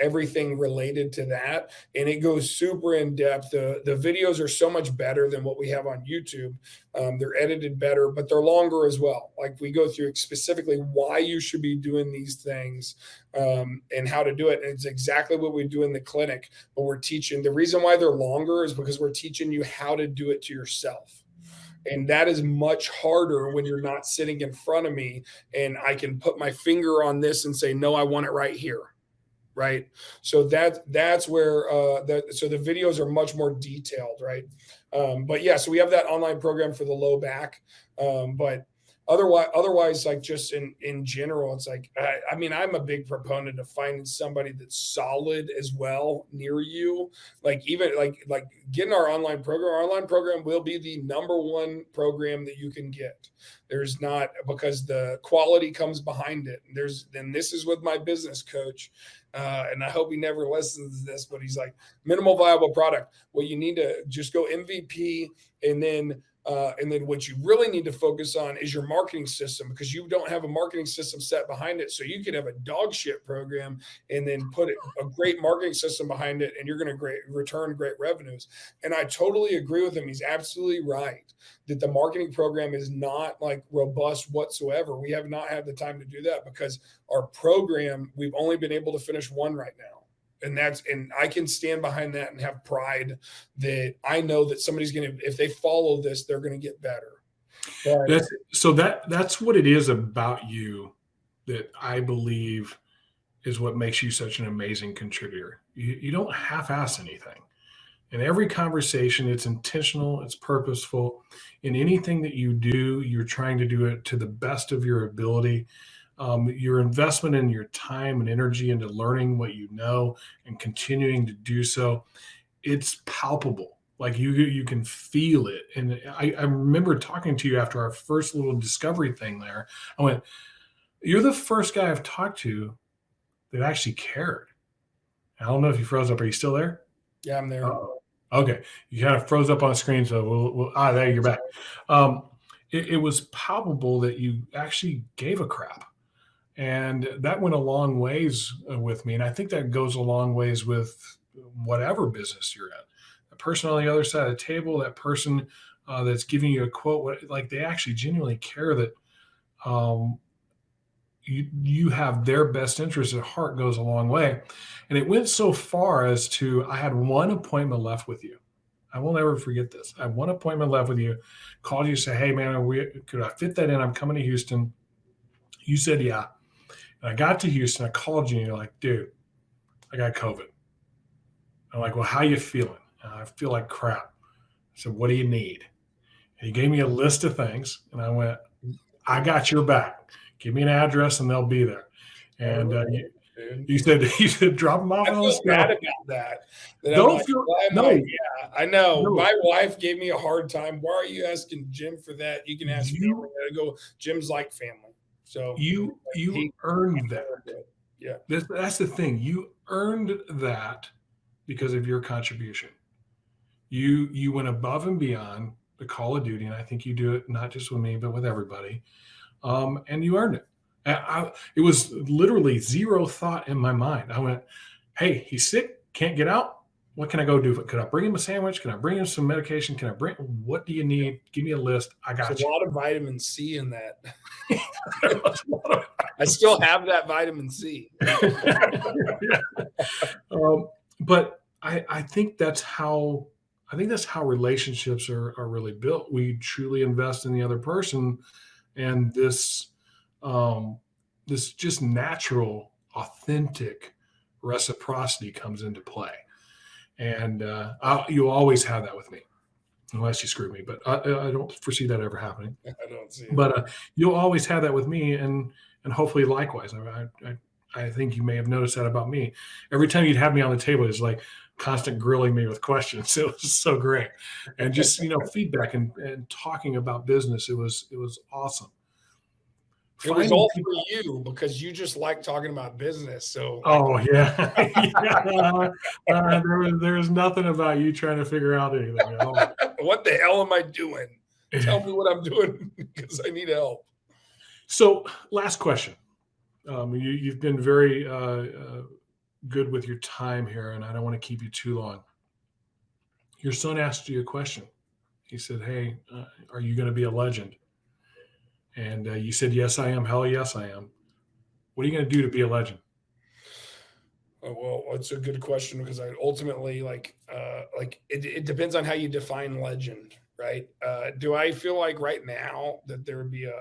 everything related to that. And it goes super in depth. The videos are so much better than what we have on YouTube. They're edited better, but they're longer as well. Like, we go through specifically why you should be doing these things and how to do it. And it's exactly what we do in the clinic, but we're teaching. The reason why they're longer is because we're teaching you how to do it to yourself. And that is much harder when you're not sitting in front of me and I can put my finger on this and say, no, I want it right here. Right. So that's where so the videos are much more detailed. Right. But yeah, so we have that online program for the low back. But otherwise, like, just in general, it's like, I mean, I'm a big proponent of finding somebody that's solid as well near you. Like, even like getting our online program. Our online program will be the #1 program that you can get. There's not, because the quality comes behind it. And this is with my business coach. And I hope he never listens to this, but he's like, minimal viable product. Well, you need to just go MVP, and then what you really need to focus on is your marketing system, because you don't have a marketing system set behind it. So you could have a dog shit program and then put a great marketing system behind it, and you're going to return great revenues. And I totally agree with him. He's absolutely right that the marketing program is not like robust whatsoever. We have not had the time to do that because our program, we've only been able to finish one right now. And I can stand behind that and have pride that I know that somebody's going to, if they follow this, they're going to get better. That's what it is about you that I believe is what makes you such an amazing contributor. You don't half-ass anything. In every conversation, it's intentional, it's purposeful. In anything that you do, you're trying to do it to the best of your ability. Your investment in your time and energy into learning what you know and continuing to do so, it's palpable. Like, you can feel it. And I remember talking to you after our first little discovery thing there. I went, you're the first guy I've talked to that actually cared. I don't know if you froze up. Are you still there? Yeah, I'm there. Okay. You kind of froze up on screen. So there you're back. It was palpable that you actually gave a crap. And that went a long ways with me. And I think that goes a long ways with whatever business you're in. The person on the other side of the table, that person that's giving you a quote, like, they actually genuinely care that you have their best interest at heart, goes a long way. And it went so far as to, I had one appointment left with you. I will never forget this. I had one appointment left with you, called you, say, hey man, could I fit that in? I'm coming to Houston. You said, yeah. And I got to Houston, I called you, and you're like, dude, I got COVID. I'm like, well, how you feeling? And I feel like crap. I said, what do you need? And he gave me a list of things, and I went, I got your back. Give me an address, and they'll be there. And dude. You said drop them off I on the feel bad scale. about that. That I'm Don't like, feel why am no, I? Yeah, I know. no. My wife gave me a hard time. Why are you asking Jim for that? You can ask family. I go, Jim's like family. So You he earned that. Yeah. That's the thing. You earned that because of your contribution. You went above and beyond the call of duty, and I think you do it not just with me, but with everybody. And you earned it. It was literally zero thought in my mind. I went, hey, he's sick, can't get out. What can I go do? Could I bring him a sandwich? Can I bring him some medication? What do you need? Give me a list. I got There's you. a lot of vitamin C in that. I still have that vitamin C. But I think that's how relationships are really built. We truly invest in the other person, and this just natural, authentic reciprocity comes into play. And you'll always have that with me, unless you screw me. But I don't foresee that ever happening. I don't see it. But you'll always have that with me, and hopefully likewise. I think you may have noticed that about me. Every time you'd have me on the table, it's like constant grilling me with questions. It was so great, and just feedback and talking about business. It was awesome. It was all for you because you just like talking about business. So, oh yeah, there's nothing about you trying to figure out anything at all. What the hell am I doing? Tell me what I'm doing because I need help. So, last question. You've been very good with your time here, and I don't want to keep you too long. Your son asked you a question. He said, "Hey, are you going to be a legend?" And you said, "Yes, I am. Hell yes, I am." What are you going to do to be a legend? Well, it's a good question because I ultimately it depends on how you define legend, right? Do I feel like right now that there would be a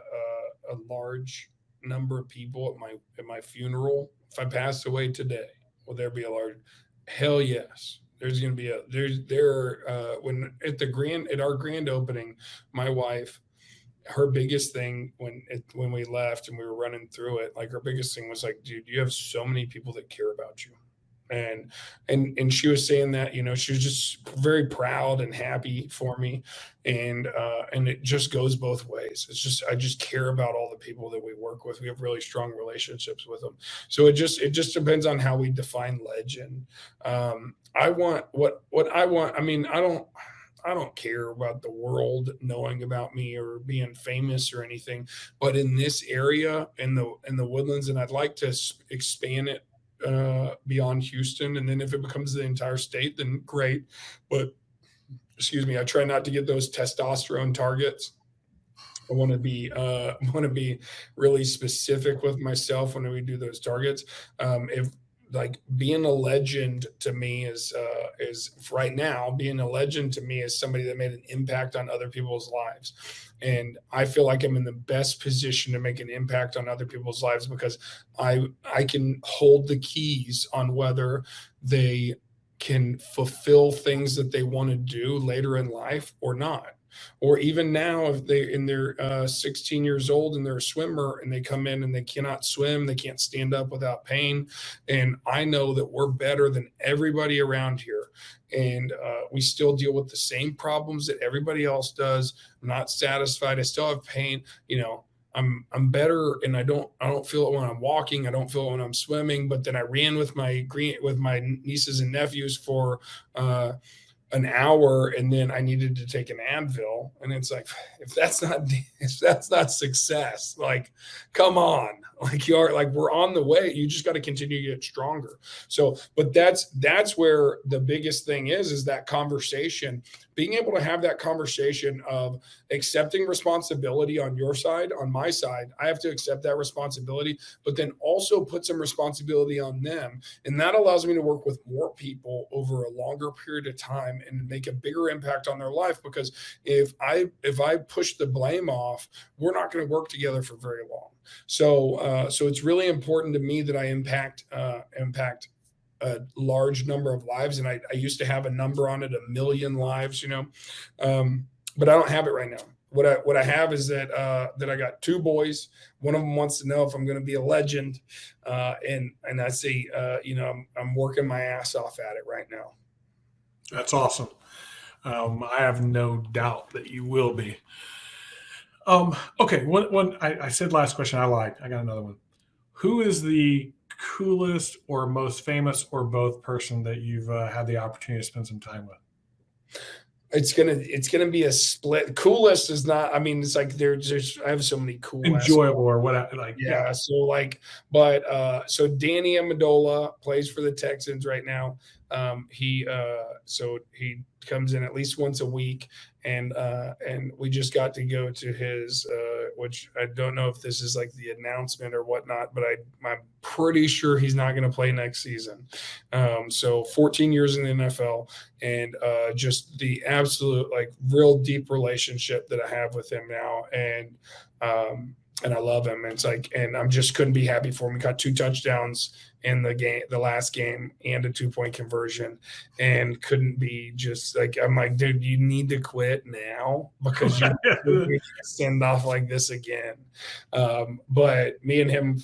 large number of people at my funeral if I passed away today? Will there be a large? Hell yes. There's going to be when at our grand opening, my wife, her biggest thing when we left and we were running through it, like her biggest thing was like, dude, you have so many people that care about you. And she was saying that, she was just very proud and happy for me. And it just goes both ways. It's just, I just care about all the people that we work with. We have really strong relationships with them. So it just depends on how we define legend. I want what I want. I mean, I don't care about the world knowing about me or being famous or anything, but in this area, in the Woodlands, and I'd like to expand it beyond Houston. And then if it becomes the entire state, then great. But excuse me, I try not to get those testosterone targets. I want to be really specific with myself when we do those targets. If like being a legend to me is right now, being a legend to me is somebody that made an impact on other people's lives. And I feel like I'm in the best position to make an impact on other people's lives because I can hold the keys on whether they can fulfill things that they want to do later in life or not. Or even now, if they're 16 years old and they're a swimmer and they come in and they cannot swim, they can't stand up without pain. And I know that we're better than everybody around here. And we still deal with the same problems that everybody else does. I'm not satisfied. I still have pain. I'm better, and I don't feel it when I'm walking. I don't feel it when I'm swimming. But then I ran with my nieces and nephews for an hour, and then I needed to take an Advil. And it's like, if that's not success, like, come on, like we're on the way. You just got to continue to get stronger. So, but that's where the biggest thing is that conversation, being able to have that conversation of accepting responsibility on your side, on my side. I have to accept that responsibility, but then also put some responsibility on them. And that allows me to work with more people over a longer period of time and make a bigger impact on their life. Because if I push the blame off, we're not going to work together for very long. So it's really important to me that I impact a large number of lives. And I used to have a number on it, 1 million lives, but I don't have it right now. what I have is that that I got 2 boys. One of them wants to know if I'm going to be a legend, and I say, I'm working my ass off at it right now. That's awesome. I have no doubt that you will be. Okay, one I said last question. I lied. I got another one. Who is the coolest or most famous or both person that you've had the opportunity to spend some time with? It's gonna be a split. Coolest is not. I mean, it's like there's I have so many cool Enjoyable or what? Like yeah. So like, but so Danny Amendola plays for the Texans right now. So he comes in at least once a week, and we just got to go to his which I don't know if this is like the announcement or whatnot, but I'm pretty sure he's not going to play next season. So 14 years in the NFL, and just the absolute like real deep relationship that I have with him now, and I love him. And it's like, and I'm just couldn't be happy for him. He got 2 touchdowns in the last game, and a 2-point conversion, and couldn't be just like, I'm like, dude, you need to quit now because you're going to send off like this again. But me and him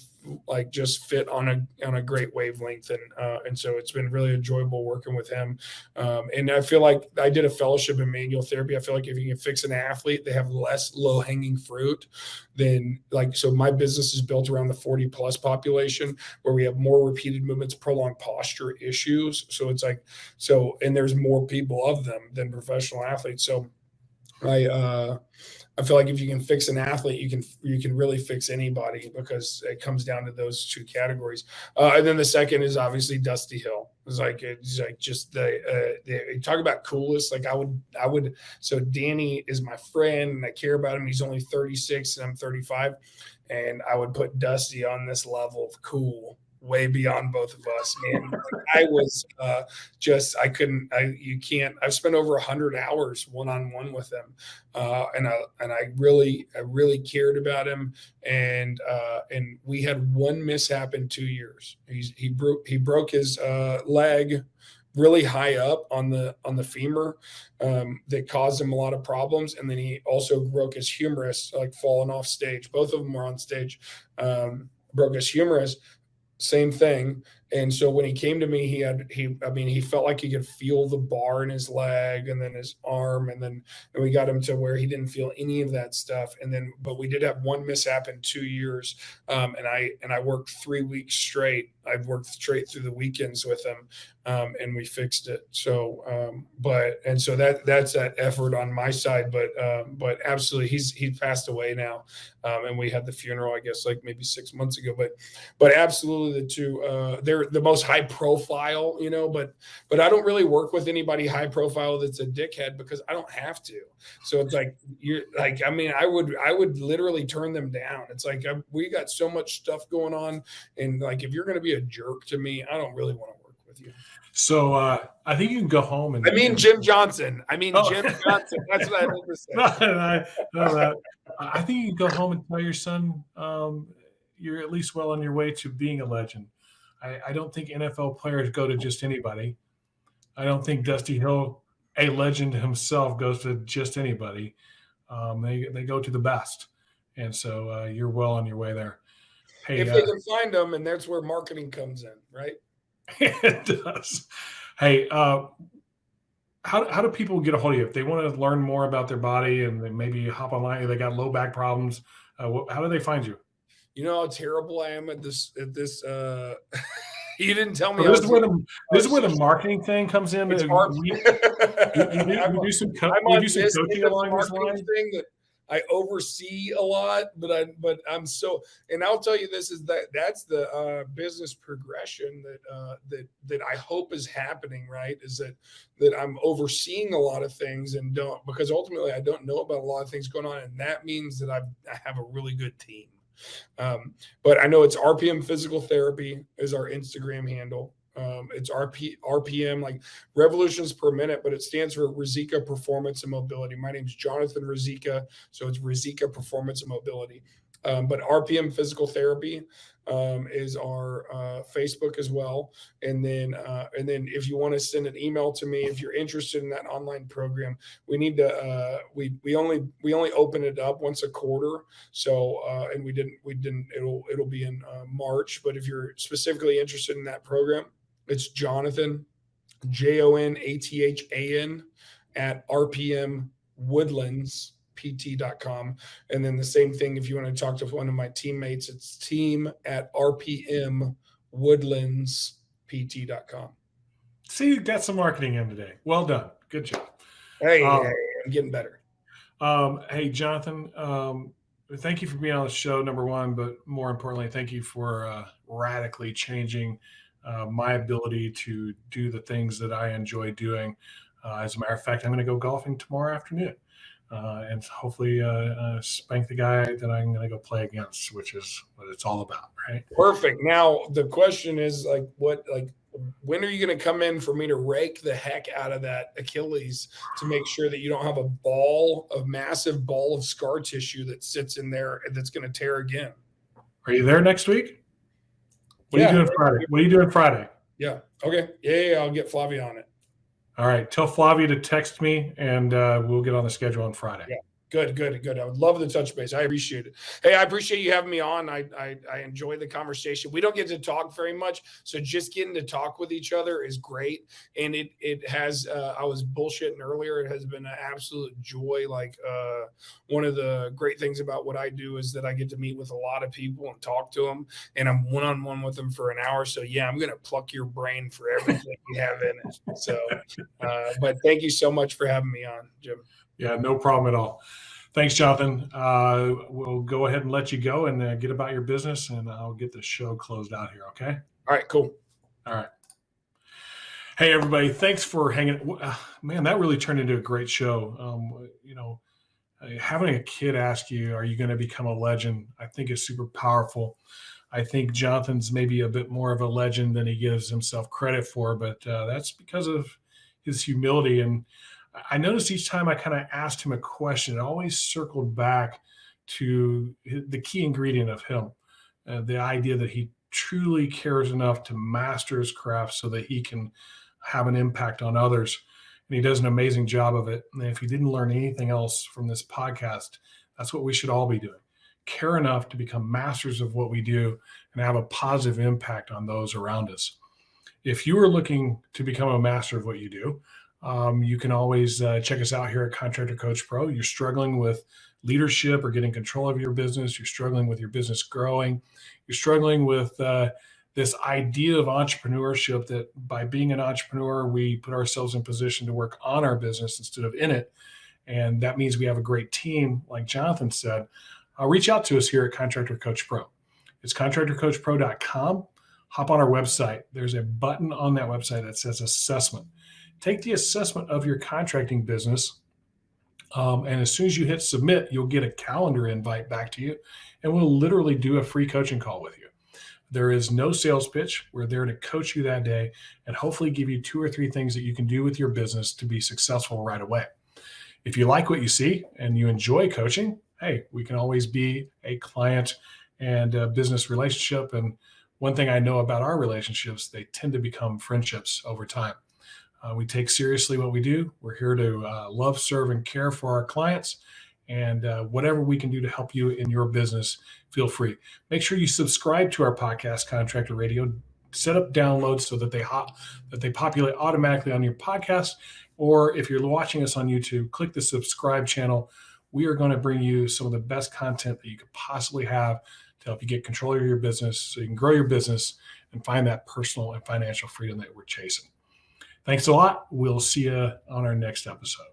like just fit on a great wavelength, and so it's been really enjoyable working with him. And I feel like I did a fellowship in manual therapy. I feel like if you can fix an athlete, they have less low hanging fruit than like, so my business is built around the 40 plus population where we have more repeated movements, prolonged posture issues. So it's like, and there's more people of them than professional athletes. So I feel like if you can fix an athlete, you can really fix anybody, because it comes down to those 2 categories. And then the second is obviously Dusty Hill. It's like just the talk about coolest. Like I would. So Danny is my friend, and I care about him. He's only 36, and I'm 35, and I would put Dusty on this level of cool, way beyond both of us, man. I was I've spent over 100 hours one-on-one with him. And I really cared about him. And we had one mishap in 2 years. He broke his leg really high up on the femur, that caused him a lot of problems. And then he also broke his humerus, like falling off stage. Both of them were on stage. Broke his humerus. Same thing. And so when he came to me, he felt like he could feel the bar in his leg and then his arm. And we got him to where he didn't feel any of that stuff. But we did have one mishap in 2 years. And I worked 3 weeks straight. I've worked straight through the weekends with him. And we fixed it. So, so that's that effort on my side, but absolutely he passed away now. And we had the funeral, I guess, like maybe 6 months ago, but absolutely the 2, they're the most high profile, but I don't really work with anybody high profile that's a dickhead, because I don't have to. So it's like, I would literally turn them down. It's like, we got so much stuff going on. And like, if you're going to be a jerk to me, I don't really want to work with you. So I think you can go home and. Jim Johnson. Jim Johnson. That's what I meant to say. I think you can go home and tell your son you're at least well on your way to being a legend. I don't think NFL players go to just anybody. I don't think Dusty Hill, a legend himself, goes to just anybody. They go to the best, and so you're well on your way there. Hey, if they can find them, and that's where marketing comes in, right? It does. Hey, how do people get a hold of you if they want to learn more about their body and they maybe hop online? They got low back problems. How do they find you? You know how terrible I am at this. You didn't tell me. This is where the marketing thing comes in. It's hard. We do some coaching along this line. Thing that I oversee a lot, but I'm so, and I'll tell you this is that's the business progression that I hope is happening, right? Is that I'm overseeing a lot of things because ultimately I don't know about a lot of things going on, and that means that I have a really good team. But I know it's RPM Physical Therapy is our Instagram handle. It's RPM, like revolutions per minute, but it stands for Ruzicka Performance and Mobility. My name's Jonathan Ruzicka, so it's Ruzicka Performance and Mobility. But RPM Physical Therapy is our Facebook as well. And then if you want to send an email to me, if you're interested in that online program, we need to we only open it up once a quarter. So and we didn't it'll be in March. But if you're specifically interested in that program, it's Jonathan, JONATHAN at rpmwoodlandspt.com. And then the same thing, if you want to talk to one of my teammates, it's team at rpmwoodlandspt.com. See, you got some marketing in today. Well done. Good job. Hey, I'm getting better. Hey, Jonathan, thank you for being on the show, number one, but more importantly, thank you for radically changing my ability to do the things that I enjoy doing. As a matter of fact, I'm going to go golfing tomorrow afternoon and hopefully spank the guy that I'm going to go play against, which is what it's all about, right? Perfect. Now, the question is when are you going to come in for me to rake the heck out of that Achilles to make sure that you don't have a massive ball of scar tissue that sits in there and that's going to tear again? Are you there next week? What are you doing Friday? What are you doing Friday? Yeah. Okay. Yeah, I'll get Flavia on it. All right. Tell Flavia to text me and we'll get on the schedule on Friday. Yeah. Good. I would love the touch base. I appreciate it. Hey, I appreciate you having me on. I enjoy the conversation. We don't get to talk very much, so just getting to talk with each other is great. And it has. I was bullshitting earlier. It has been an absolute joy. One of the great things about what I do is that I get to meet with a lot of people and talk to them, and I'm one-on-one with them for an hour. So yeah, I'm gonna pluck your brain for everything you have in it. So, but thank you so much for having me on, Jim. Yeah, no problem at all. Thanks, Jonathan. We'll go ahead and let you go and get about your business, and I'll get the show closed out here, okay? All right, cool. All right. Hey, everybody. Thanks for hanging. Man, that really turned into a great show. Having a kid ask you, are you going to become a legend, I think is super powerful. I think Jonathan's maybe a bit more of a legend than he gives himself credit for, but that's because of his humility. And I noticed each time I kind of asked him a question, it always circled back to the key ingredient of him, the idea that he truly cares enough to master his craft so that he can have an impact on others. And he does an amazing job of it. And if you didn't learn anything else from this podcast, that's what we should all be doing. Care enough to become masters of what we do and have a positive impact on those around us. If you are looking to become a master of what you do, you can always check us out here at Contractor Coach Pro. You're struggling with leadership or getting control of your business. You're struggling with your business growing. You're struggling with this idea of entrepreneurship, that by being an entrepreneur, we put ourselves in position to work on our business instead of in it. And that means we have a great team, like Jonathan said. Reach out to us here at Contractor Coach Pro. It's contractorcoachpro.com. Hop on our website. There's a button on that website that says assessment. Take the assessment of your contracting business, and as soon as you hit submit, you'll get a calendar invite back to you, and we'll literally do a free coaching call with you. There is no sales pitch. We're there to coach you that day and hopefully give you 2 or 3 things that you can do with your business to be successful right away. If you like what you see and you enjoy coaching, hey, we can always be a client and a business relationship. And one thing I know about our relationships, they tend to become friendships over time. We take seriously what we do. We're here to love, serve, and care for our clients. And whatever we can do to help you in your business, feel free. Make sure you subscribe to our podcast, Contractor Radio. Set up downloads so that they populate automatically on your podcast. Or if you're watching us on YouTube, click the subscribe channel. We are going to bring you some of the best content that you could possibly have to help you get control of your business so you can grow your business and find that personal and financial freedom that we're chasing. Thanks a lot. We'll see you on our next episode.